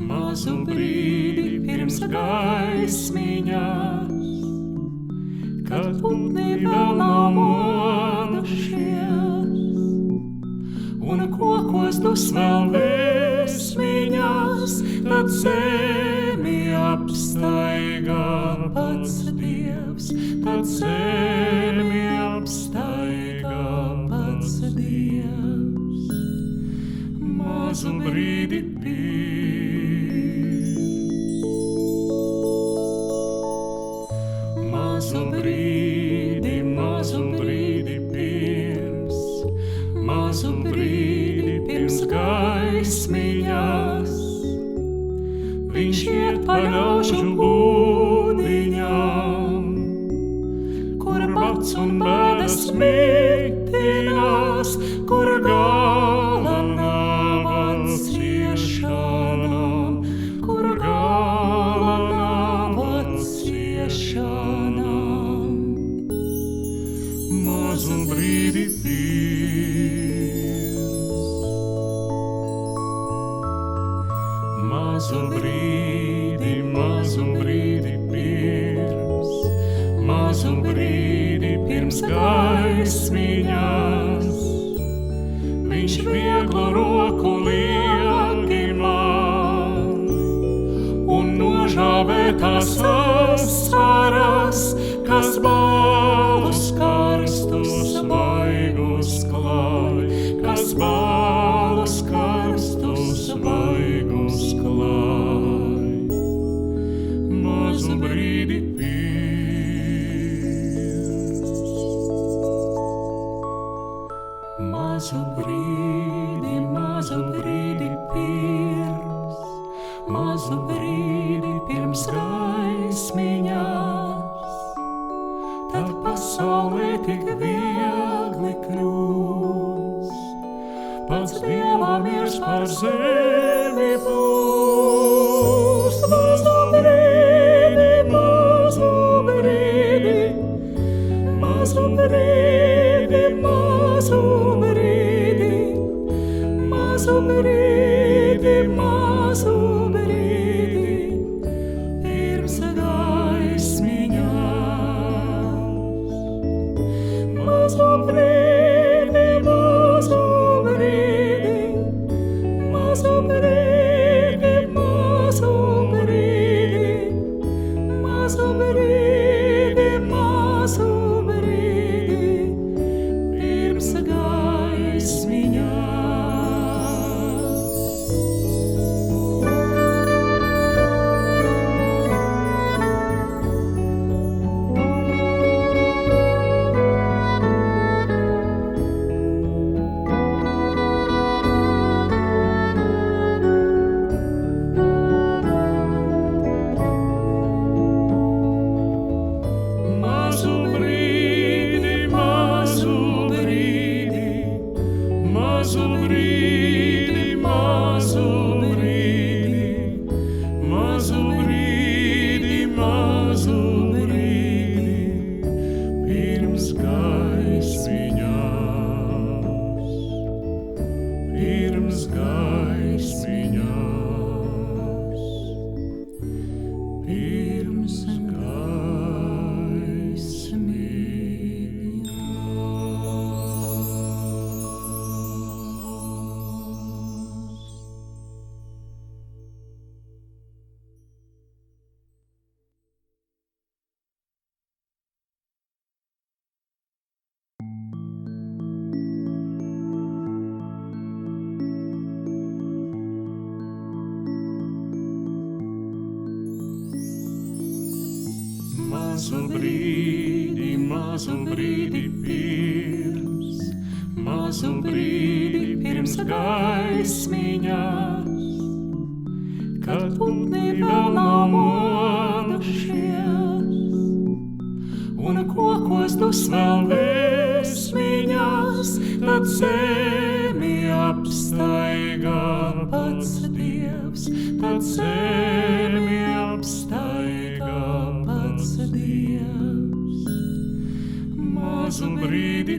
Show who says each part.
Speaker 1: Mazu brīdi pirms gaismiņas, kad putni vēl nav modušies, un kokos dus vēl vēsmiņas, tad zemi apstaigā pats Dievs, tad zemi apstaigā pats Dievs. Mazu brīdi pirms gaismiņas, viņš iet pa ļaužu būdiņām, kur bats un bēdas mitinās, kur gala nav ciešanām, kur gala nav ciešanām. Mazu brīdi pirms gaismiņas, viņš vieglu roku lieki man, un nožāvētās asaras, kas balus karstus vaigus klāj, kas balus karstus vaigus klāj. Mazu brīdi pirms gaismiņas, tad pasaulē tik viegli kļūst, pats Dieva miers par zemi plūst. Mazu brīdi, mazu brīdi, mazu brīdi, mazu brīdi, mazu brīdi, mazu brīdi, pirms gaismiņas. Mazu brīdi, mazu brīdi, mazu brīdi, mazu brīdi, mazu brīdi, mazu brīdi, pirms gaismiņas. Mazu brīdi pirms gaismiņas, kad putni vēl nav modušies, un kokos dus vēl vēsmiņas, tad zemi apstaigā pats Dievs, tad zemi apstaigā pats Dievs. Mazu brīdi